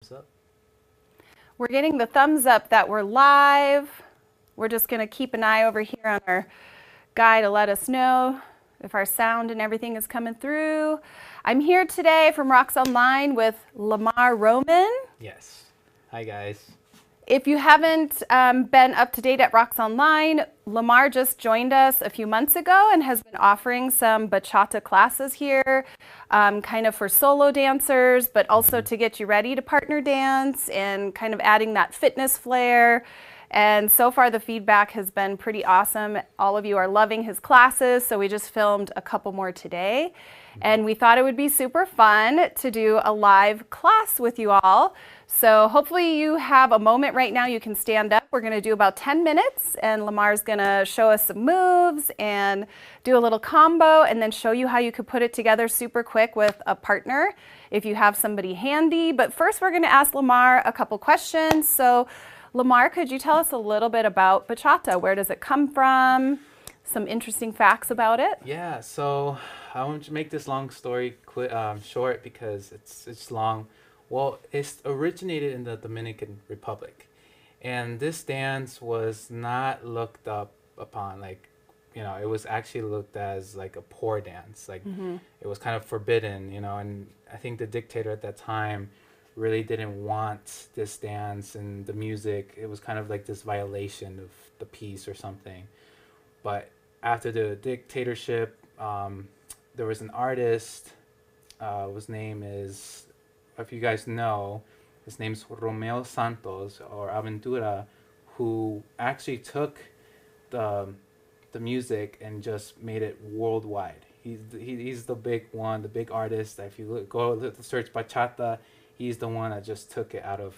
Thumbs up. We're getting the thumbs up that we're live. We're just going to keep an eye over here on our guy to let us know if our sound and everything is coming through. I'm here today from Raqs Online with Lamar Roman. Yes. Hi, guys. If you haven't been up to date at Raqs Online, Lamar just joined us a few months ago and has been offering some bachata classes here, kind of for solo dancers, but also to get you ready to partner dance and kind of adding that fitness flair. And so far, the feedback has been pretty awesome. All of you are loving his classes, so we just filmed a couple more today. And we thought it would be super fun to do a live class with you all. So hopefully you have a moment right now. You can stand up. We're going to do about 10 minutes, and Lamar's going to show us some moves and do a little combo, and then show you how you could put it together super quick with a partner if you have somebody handy. But first, we're going to ask Lamar a couple questions. So Lamar, could you tell us a little bit about bachata? Where does it come from? Some interesting facts about it? Yeah. So I want to make this long story short because it's long. Well, it's originated in the Dominican Republic, and this dance was not looked up upon. It was actually looked as like a poor dance. It was kind of forbidden. And I think the dictator at that time really didn't want this dance and the music. It was kind of like this violation of the peace or something. But after the dictatorship, there was an artist. His name is, if you guys know, his name's Romeo Santos or Aventura, who actually took the the music and just made it worldwide. He's the big one, the big artist. If you search bachata, he's the one that just took it out of,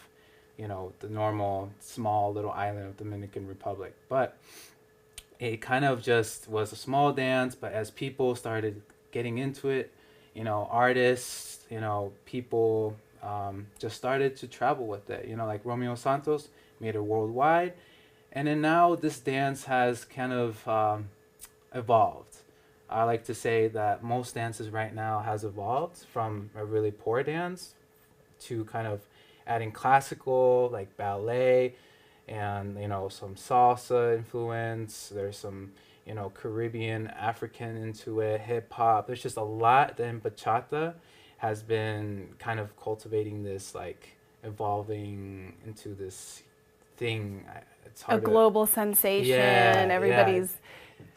the normal small little island of Dominican Republic. But it kind of just was a small dance. But as people started getting into it, artists, people just started to travel with it. Like Romeo Santos made it worldwide, and then now this dance has kind of evolved. I like to say that most dances right now has evolved from a really poor dance to kind of adding classical like ballet and some salsa influence. There's some Caribbean, African into it, hip hop. There's just a lot. Then bachata has been kind of cultivating this, like evolving into this thing. It's A hard to. global sensation. Yeah, yeah. Everybody's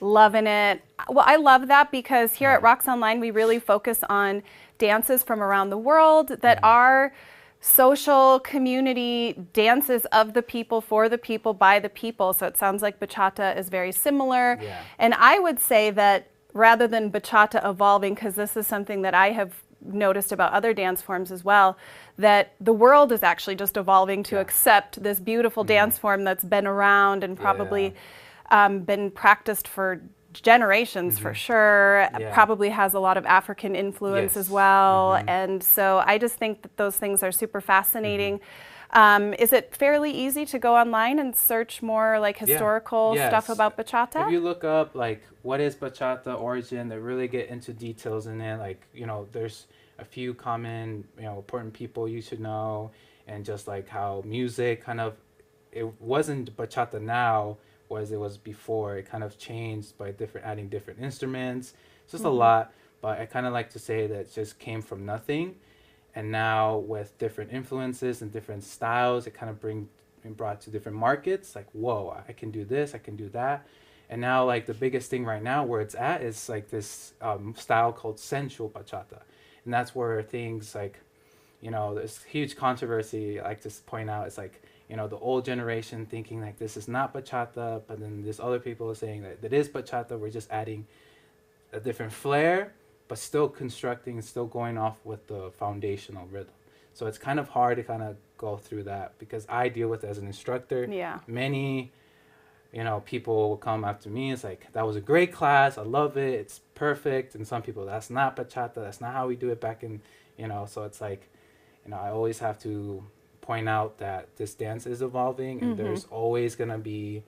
loving it. Well, I love that because here at Yeah. Raqs Online, we really focus on dances from around the world that Mm-hmm. are social community dances of the people, for the people, by the people. So it sounds like bachata is very similar. Yeah. And I would say that rather than bachata evolving, because this is something that I have noticed about other dance forms as well, that the world is actually just evolving to Yeah. accept this beautiful Mm-hmm. dance form that's been around and Yeah. probably been practiced for generations for Mm-hmm. sure. Yeah. Probably has a lot of African influence as Yes. well. Mm-hmm. And so I just think that those things are super Mm-hmm. fascinating. Is it fairly easy to go online and search more like Yeah. historical stuff Yes. about If bachata? you look up like what is bachata origin, they really get into details in it. Like there's a few common important people you should know, and just like how music kind of it wasn't bachata now as it was before. It kind of changed by different adding different instruments. It's just a Hmm. lot, but I kind of like to say that it just came from nothing, and now with different influences and different styles, it kind of been brought to different markets. Like, whoa, I can do this, I can do that, and now like the biggest thing right now where it's at is like this style called sensual bachata, and that's where things like there's huge controversy. I like to point out it's like the old generation thinking like this is not bachata, but then there's other people saying that it is bachata. We're just adding a different flair, but still constructing, still going off with the foundational rhythm. So it's kind of hard to kind of go through that because I deal with it as an instructor. Yeah. Many, people will come up to me. It's like, that was a great class. I love it. It's perfect. And some people, that's not bachata. That's not how we do it back in, so it's like, I always have to point out that this dance is evolving and Hmm. there's always going to be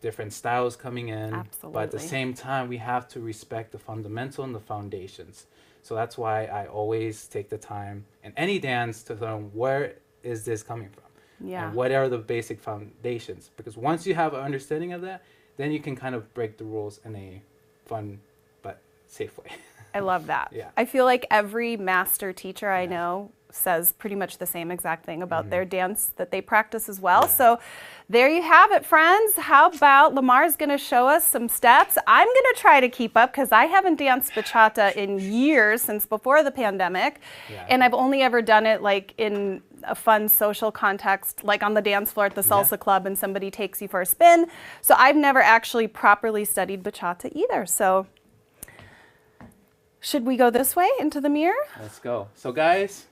different styles coming in, but at the Absolutely. same time, we have to respect the fundamental and the foundations. So that's why I always take the time in any dance to learn where is this coming from? Yeah. And what are the basic foundations? Because once you have an understanding of that, then you can kind of break the rules in a fun but safe way. I love that. Yeah. I feel like every master teacher I Yeah. know says pretty much the same exact thing about Mhm. their dance that they practice as well. Yeah. So there you have it, friends. How about Lamar's going to show us some steps? I'm going to try to keep up because I haven't danced bachata in years, since before the pandemic. Yeah. And I've only ever done it like in a fun social context, like on the dance floor at the salsa Yeah. club and somebody takes you for a spin. So I've never actually properly studied bachata either. So should we go this way into the mirror? Let's go. So guys,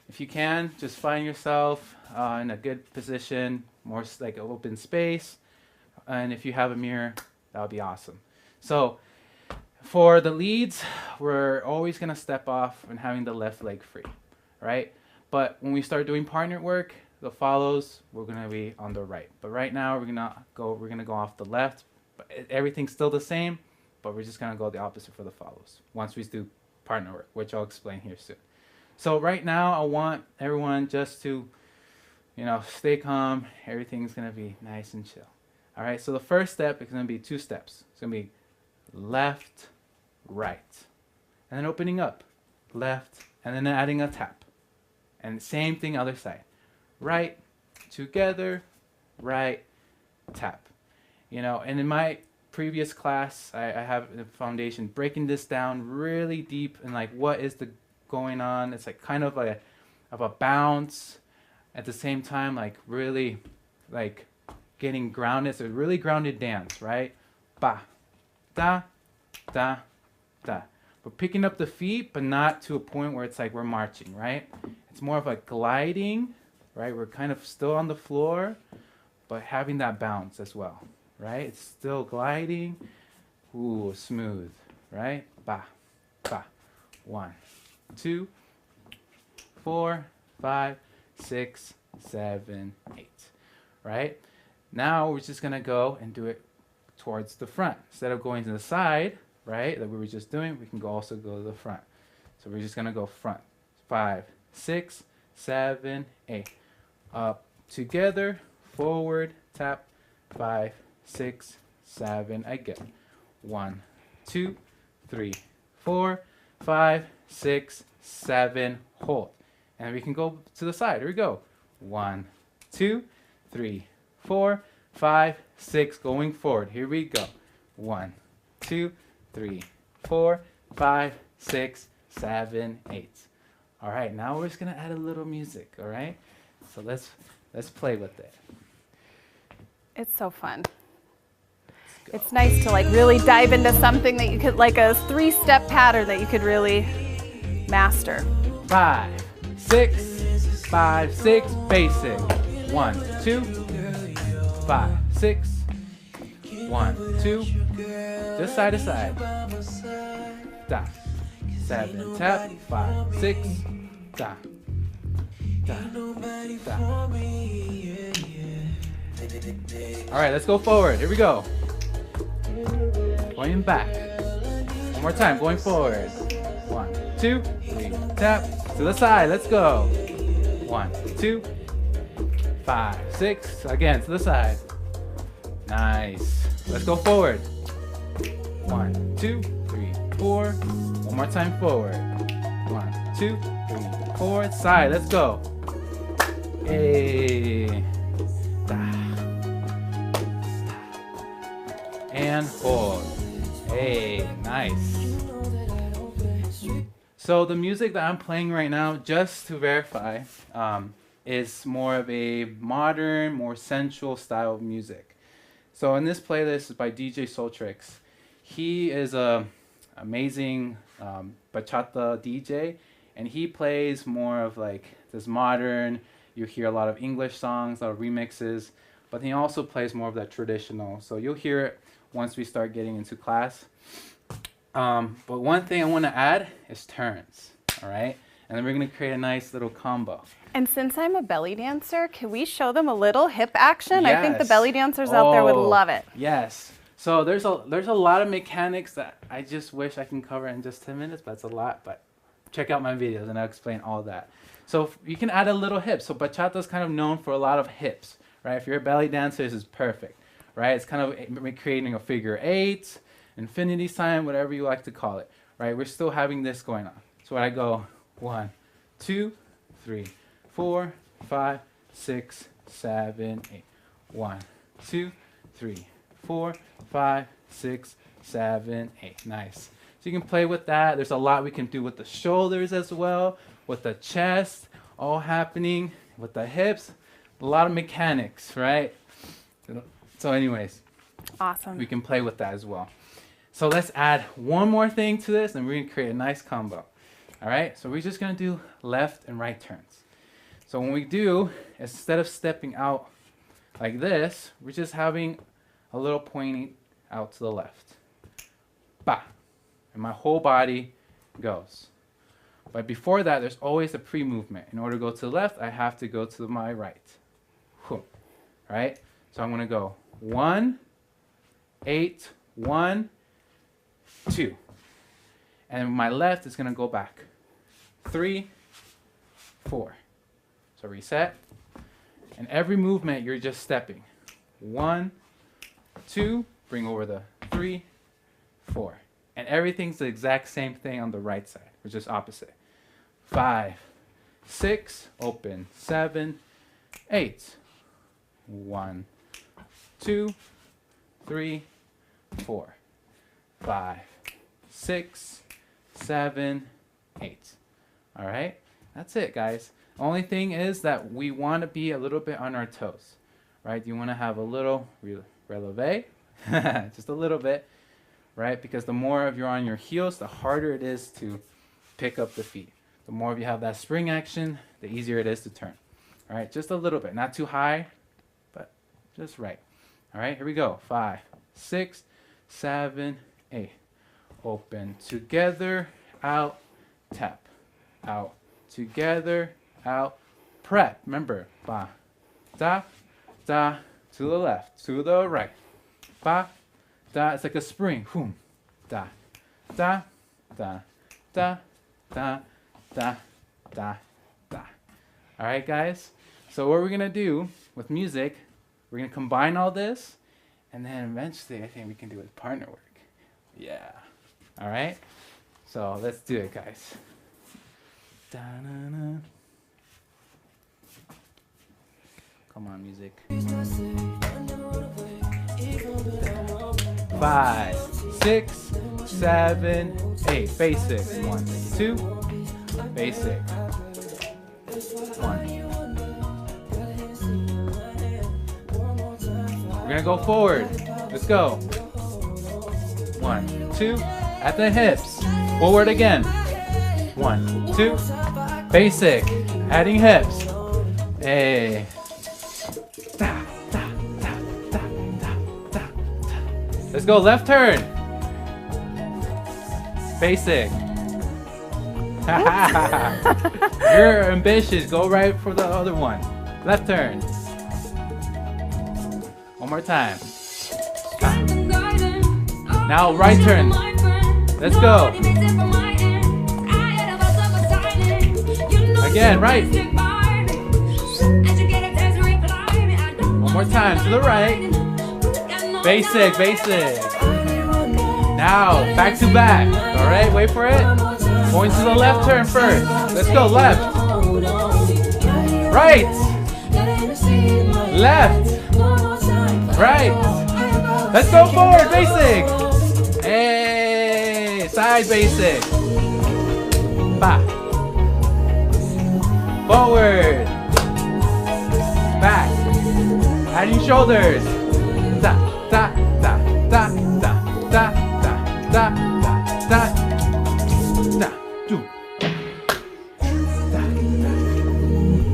if you can, just find yourself in a good position, more like an open space. And if you have a mirror, that would be awesome. So for the leads, we're always going to step off and having the left leg free, right? But when we start doing partner work, the follows, we're going to be on the right. But right now, we're going to go off the left. But everything's still the same, but we're just going to go the opposite for the follows once we do partner work, which I'll explain here soon. So right now, I want everyone just to, stay calm. Everything's going to be nice and chill. All right, so the first step is going to be 2 steps. It's going to be left, right. And then opening up, left, and then adding a tap. And same thing other side. Right, together, right, tap. And in my previous class, I have the foundation breaking this down really deep and like what is the going on. It's like kind of a bounce at the same time, like really like getting grounded. It's a really grounded dance, right? Ba, da, da, da. We're picking up the feet, but not to a point where it's like we're marching, right? It's more of like gliding, right? We're kind of still on the floor, but having that bounce as well, right? It's still gliding. Ooh, smooth, right? Ba, ba. 1, 2, 4, 5, 6, 7, 8, right? Now we're just gonna go and do it towards the front. Instead of going to the side, right, that we were just doing, we can also go to the front. So we're just gonna go front. 5, 6, 7, 8. Up, together, forward, tap. 5, 6, 7, again. 1, 2, 3, 4, 5, 6, 7, hold. And we can go to the side. Here we go. 1, 2, 3, 4, 5, 6, going forward. Here we go. 1, 2, 3, 4, 5, 6, 7, 8. All right, now we're just gonna add a little music. All right, so let's play with it. It's so fun. It's nice to like really dive into something that you could, like a 3-step pattern that you could really master. 5, 6, 5, 6, basic. 1, 2, 5, 6. 1, 2. Just side to side. Da. 7, tap. 5, 6. Da. Da. Da. All right, let's go forward. Here we go. Going back. One more time, going forward. 1, 2, 3, tap. To the side, let's go. 1, 2, 5, 6. Again, to the side. Nice. Let's go forward. 1, 2, 3, 4. One more time forward. 1, 2, 3, 4. Side, let's go. Hey. And hold. Hey, nice. So the music that I'm playing right now, just to verify, is more of a modern, more sensual style of music. So in this playlist is by DJ Soltrix. He is a amazing bachata DJ, and he plays more of like this modern. You hear a lot of English songs, a lot of remixes, but he also plays more of that traditional. So you'll hear it once we start getting into class. But one thing I want to add is turns, all right? And then we're going to create a nice little combo. And since I'm a belly dancer, can we show them a little hip action? Yes. I think the belly dancers out there would love it. Yes. So there's a lot of mechanics that I just wish I can cover in just 10 minutes, but it's a lot. But check out my videos and I'll explain all that. So you can add a little hip. So bachata is kind of known for a lot of hips, right? If you're a belly dancer, this is perfect, right? It's kind of creating a figure 8, infinity sign, whatever you like to call it, right? We're still having this going on. So I go 1, 2, 3, 4, 5, 6, 7, 8. 1, 2, 3, 4, 5, 6, 7, 8. Nice. So you can play with that. There's a lot we can do with the shoulders as well, with the chest, all happening, with the hips. A lot of mechanics, right? So anyways, Awesome. we can play with that as well. So let's add one more thing to this, and we're going to create a nice combo. All right? So we're just going to do left and right turns. So when we do, instead of stepping out like this, we're just having a little pointing out to the left. Ba. And my whole body goes. But before that, there's always a pre-movement. In order to go to the left, I have to go to my right. All right? So I'm going to go 1, 8, 1, 2. And my left is going to go back. 3, 4. So reset. And every movement, you're just stepping. 1, 2, bring over the 3, 4. And everything's the exact same thing on the right side, which is opposite. 5, 6, open. 7, 8. 1, 2, 3, 4, 5, 6, 7, 8. All right? That's it, guys. Only thing is that we want to be a little bit on our toes, right? You want to have a little releve, just a little bit, right? Because the more of you're on your heels, the harder it is to pick up the feet. The more of you have that spring action, the easier it is to turn. All right, just a little bit, not too high, but just right. All right, here we go. 5, 6, 7, 8. Open together, out, tap, out, together, out, prep. Remember, ba, da, da, to the left, to the right. Ba, da, it's like a spring. Boom, da, da, da, da, da, da, da, da. All right, guys? So what we're going to do with music, we're going to combine all this, and then eventually I think we can do it with partner work. Yeah. All right? So let's do it, guys. Da-na-na. Come on, music. 5, 6, 7, 8. Basic. 1, 2. Basic. 1. We're gonna go forward. Let's go. 1, 2. At the hips. Forward again. 1, 2. Basic. Adding hips. Hey. Da, da, da, da, da, da. Let's go. Left turn. Basic. You're ambitious. Go right for the other one. Left turn. One more time. Now right turn. Let's go. Again, right. One more time to the right. Basic, basic. Now, back to back. All right, wait for it. Going to the left turn first. Let's go, left. Right. Left. Right. Let's go forward, basic. Hey, side basic. Ba. Forward. Back. Adding shoulders. Da, da, da, da, da, da, da, da, da, da, do. Da, da.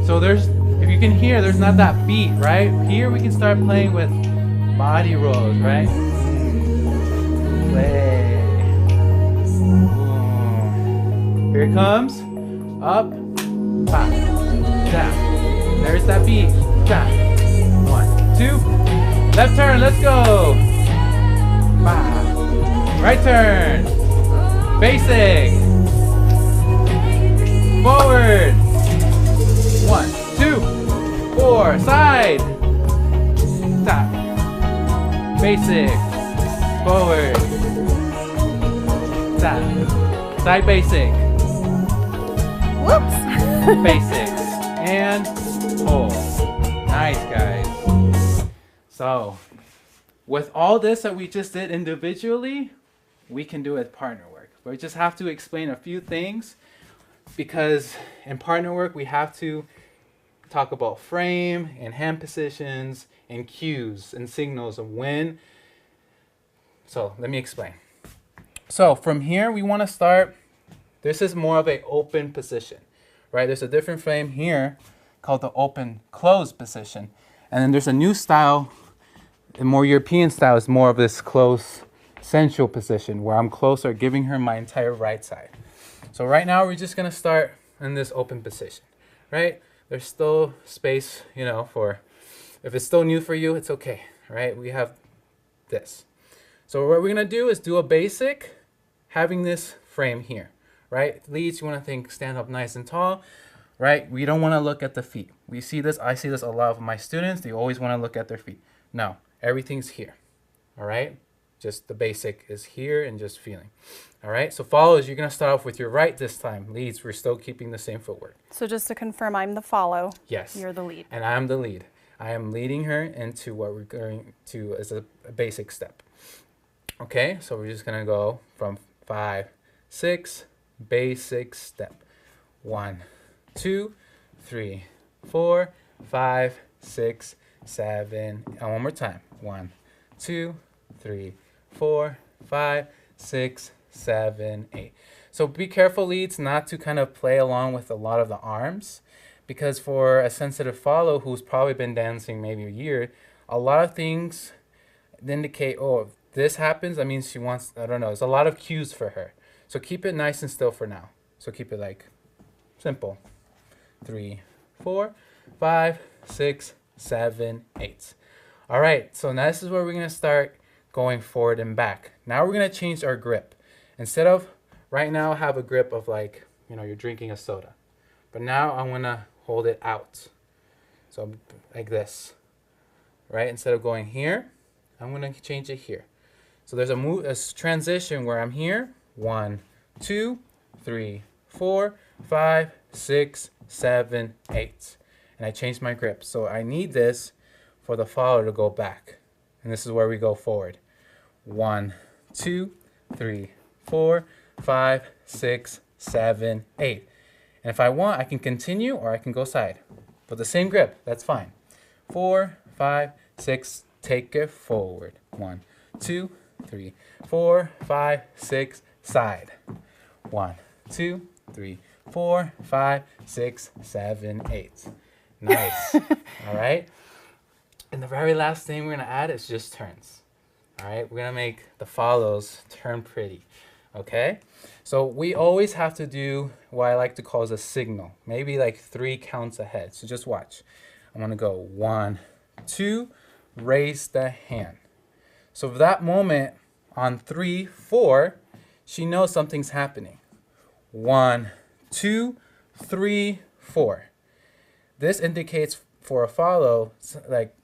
So there's, if you can hear, there's not that beat, right? Here we can start playing with body rolls, right? Play. Boom. Here it comes. Up. Ba. Down. There's that beat. Down. 1, 2. Left turn. Let's go. Ba. Right turn. Basic. Forward. 4, side, tap, basic, forward, tap, side basic, Whoops. basics, and hold. Nice, guys. So, with all this that we just did individually, we can do it partner work. But we just have to explain a few things because in partner work, we have to talk about frame and hand positions and cues and signals of when. So let me explain. So from here, we want to start. This is more of an open position, right? There's a different frame here called the open closed position. And then there's a new style, a more European style is more of this close central position where I'm closer, giving her my entire right side. So right now we're just gonna start in this open position, right? There's still space, you know, for, if it's still new for you, it's okay, right? We have this. So what we're gonna do is do a basic, having this frame here, right? Leads, you wanna think stand up nice and tall, right? We don't wanna look at the feet. We see this, I see this a lot of my students, they always wanna look at their feet. No, everything's here, all right? Just the basic is here and just feeling. All right, so follows, you're gonna start off with your right this time. Leads, we're still keeping the same footwork. So just to confirm, I'm the follow. Yes. You're the lead. And I'm the lead. I am leading her into what we're going to as a basic step. Okay, so we're just gonna go from 5, 6, basic step. 1, 2, 3, 4, 5, 6, 7, and one more time. 1, 2, 3, 4, 5, 6, 7, 8. So be careful, leads, not to kind of play along with a lot of the arms, because for a sensitive follow who's probably been dancing maybe a year, a lot of things indicate, oh, if this happens, that means she wants, I don't know, there's a lot of cues for her. So keep it nice and still for now. So keep it like simple. 3, 4, 5, 6, 7, 8. All right, so now this is where we're gonna start going forward and back. Now we're gonna change our grip. Instead of right now have a grip of like, you know, you're drinking a soda. But now I'm gonna hold it out. So like this, right? Instead of going here, I'm gonna change it here. So there's a transition where I'm here. 1, 2, 3, 4, 5, 6, 7, 8. And I changed my grip. So I need this for the follower to go back. And this is where we go forward. 1, 2, 3, 4, 5, 6, 7, 8. And if I want, I can continue or I can go side. But the same grip, that's fine. 4, 5, 6, take it forward. 1, 2, 3, 4, 5, 6, side. 1, 2, 3, 4, 5, 6, 7, 8. Nice. All right. And the very last thing we're gonna add is just turns. All right, we're gonna make the follows turn pretty. Okay, so we always have to do what I like to call as a signal, maybe like 3 counts ahead. So just watch. I'm gonna go 1, 2, raise the hand. So for that moment on 3, 4, she knows something's happening. 1, 2, 3, 4. This indicates for a follow, like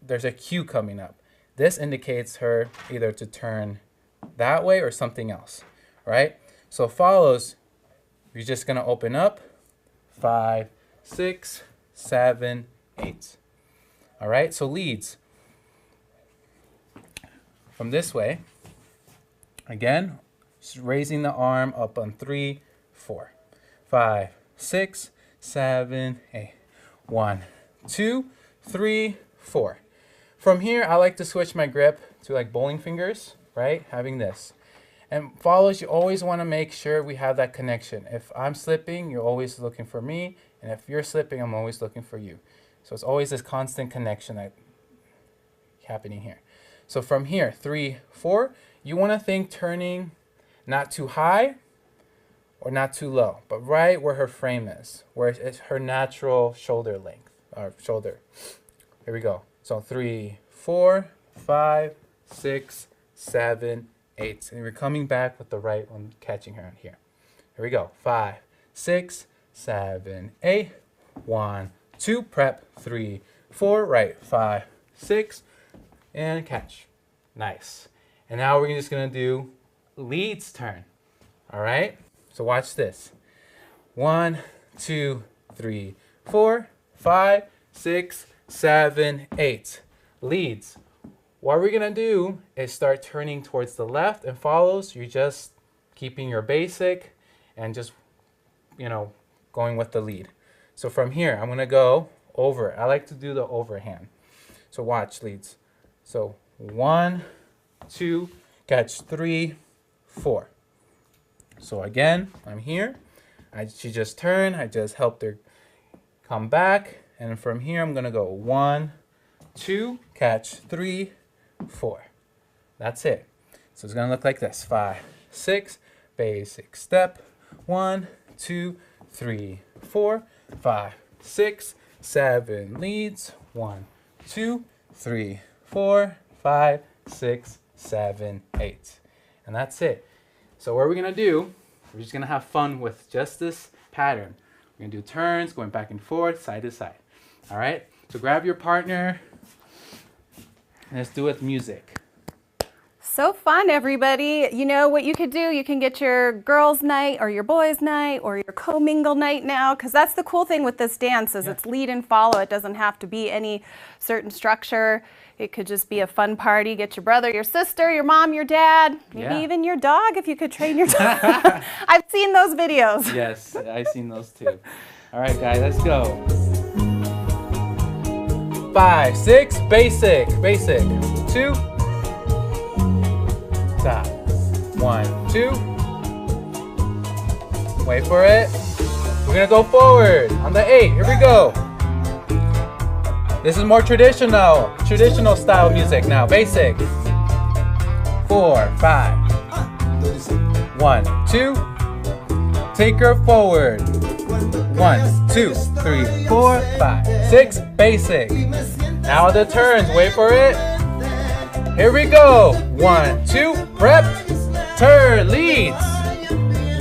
there's a cue coming up. This indicates her either to turn that way or something else, right? So follows, you're just gonna open up 5, 6, 7, 8. All right, so leads from this way. Again, just raising the arm up on 3, 4, 5, 6, 7, 8. 1, 2, 3, 4. From here, I like to switch my grip to like bowling fingers, right? Having this. And follows, you always want to make sure we have that connection. If I'm slipping, you're always looking for me. And if you're slipping, I'm always looking for you. So it's always this constant connection that happening here. So from here, 3, 4, you want to think turning not too high or not too low, but right where her frame is, where it's her natural shoulder length, or shoulder. Here we go. So 3, 4, 5, 6, 7, 8. And we're coming back with the right one, catching her on here. Here we go. 5, 6, 7, 8. 1, 2, prep, 3, 4, right, 5, 6, and catch. Nice. And now we're just gonna do lead's turn. All right, so watch this. 1, 2, 3, 4, 5, 6, 7, 8. Leads. What we're gonna do is start turning towards the left, and follows, you're just keeping your basic and just, going with the lead. So from here, I'm gonna go over. I like to do the overhand. So watch leads. So 1, 2, catch 3, 4. So again, I'm here. She just turned. I just helped her come back. And from here, I'm gonna go 1, 2, catch 3, 4. That's it. So it's gonna look like this. 5, 6, basic step. 1, 2, 3, 4, 5, 6, 7 leads. 1, 2, 3, 4, 5, 6, 7, 8. And that's it. So what we're gonna do, we're just gonna have fun with just this pattern. We're gonna do turns, going back and forth, side to side. All right? So grab your partner, and let's do it with music. So fun, everybody. You know what you could do? You can get your girls' night or your boys' night or your co-mingle night now, because that's the cool thing with this dance is it's lead and follow. It doesn't have to be any certain structure. It could just be a fun party. Get your brother, your sister, your mom, your dad, maybe even your dog if you could train your dog. I've seen those videos. Yes, I've seen those too. All right, guys, let's go. 5, 6, basic, 2, stop. 1, 2. Wait for it. We're gonna go forward on the 8. Here we go. This is more traditional style music now. Basic. 4, 5. 1, 2. Take her forward. 1, 2, 3, 4, 5, 6. Basic. Now the turns. Wait for it. Here we go. 1, 2. Prep. Turn. Leads.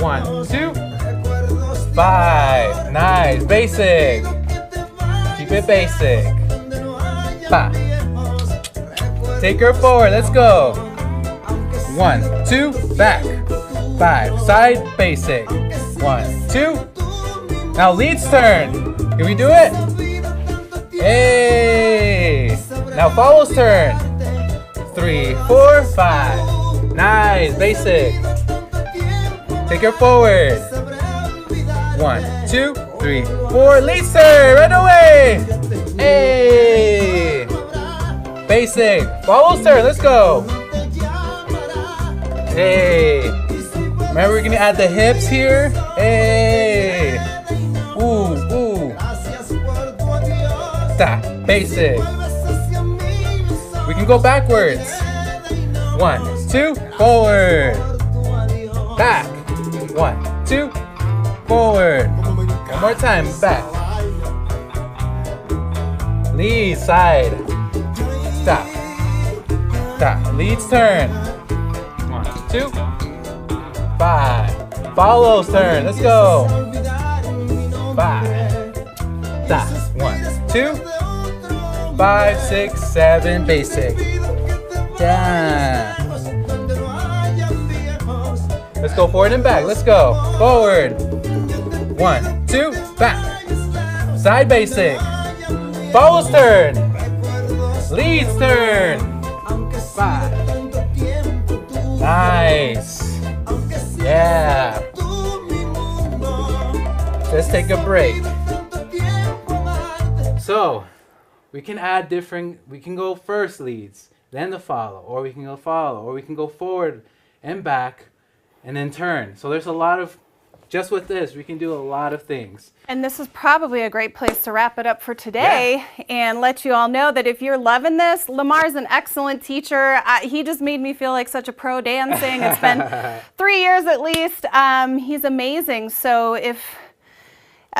1, 2. 5. Nice. Basic. Keep it basic. 5. Take her forward. Let's go. 1, 2. Back. 5. Side. Basic. 1, 2. Now leads turn. Can we do it? Hey. Now follows turn. 3, 4, 5. Nice. Basic. Take her forward. 1, 2, 3, 4. Leads turn. Right away. Hey. Basic. Follows turn. Let's go. Hey. Remember, we're gonna add the hips here. Hey. Ooh, ooh. Stop. Basic. We can go backwards. 1, 2, forward. Back. 1, 2, forward. One more time. Back. Lead side. Stop. Stop. Leads turn. 1, 2, 5. Follows turn. Let's go. 5. Stop. 1, 2, 5, 6, 7. Basic. Down. Let's go forward and back. Let's go. Forward. 1, 2, back. Side basic. Follows turn. Leads turn. 5. Nice. Yeah. Let's take a break. So, we can add we can go first leads, then the follow, or we can go follow, or we can go forward and back, and then turn. So there's a lot of, just with this, we can do a lot of things. And this is probably a great place to wrap it up for today and let you all know that if you're loving this, Lamar's an excellent teacher. He just made me feel like such a pro dancing. It's been 3 years at least. He's amazing. So if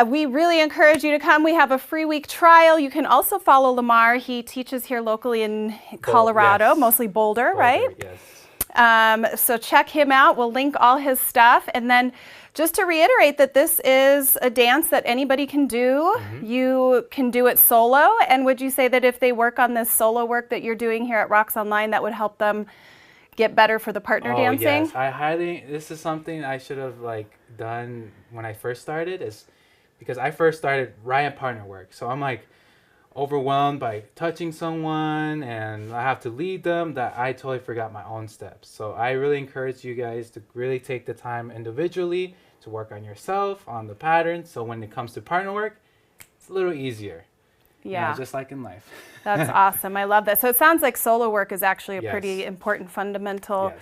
we really encourage you to come. We have a free week trial. You can also follow Lamar. He teaches here locally in Colorado, mostly Boulder, right? Yes. So check him out. We'll link all his stuff. And then just to reiterate that this is a dance that anybody can do. You can do it solo. And would you say that if they work on this solo work that you're doing here at Raqs Online, that would help them get better for the partner dancing? Yes, this is something I should have done when I first started, is because I first started right in partner work. So I'm overwhelmed by touching someone and I have to lead them that I totally forgot my own steps. So I really encourage you guys to really take the time individually to work on yourself, on the patterns. So when it comes to partner work, it's a little easier. Yeah. Just like in life. That's awesome. I love that. So it sounds like solo work is actually a pretty important fundamental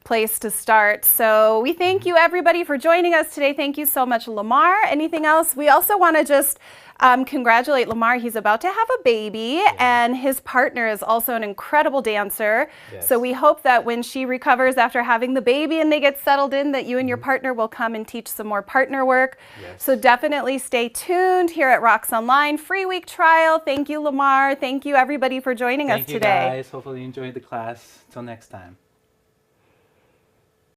place to start. So we thank you everybody for joining us today. Thank you so much, Lamar. Anything else? We also want to just congratulate Lamar. He's about to have a baby and his partner is also an incredible dancer. So we hope that when she recovers after having the baby and they get settled in, that you and your partner will come and teach some more partner work. So definitely stay tuned here at Raqs Online. Free week trial. Thank you, Lamar. Thank you everybody for joining us today. Thank you guys. Hopefully you enjoyed the class. Till next time.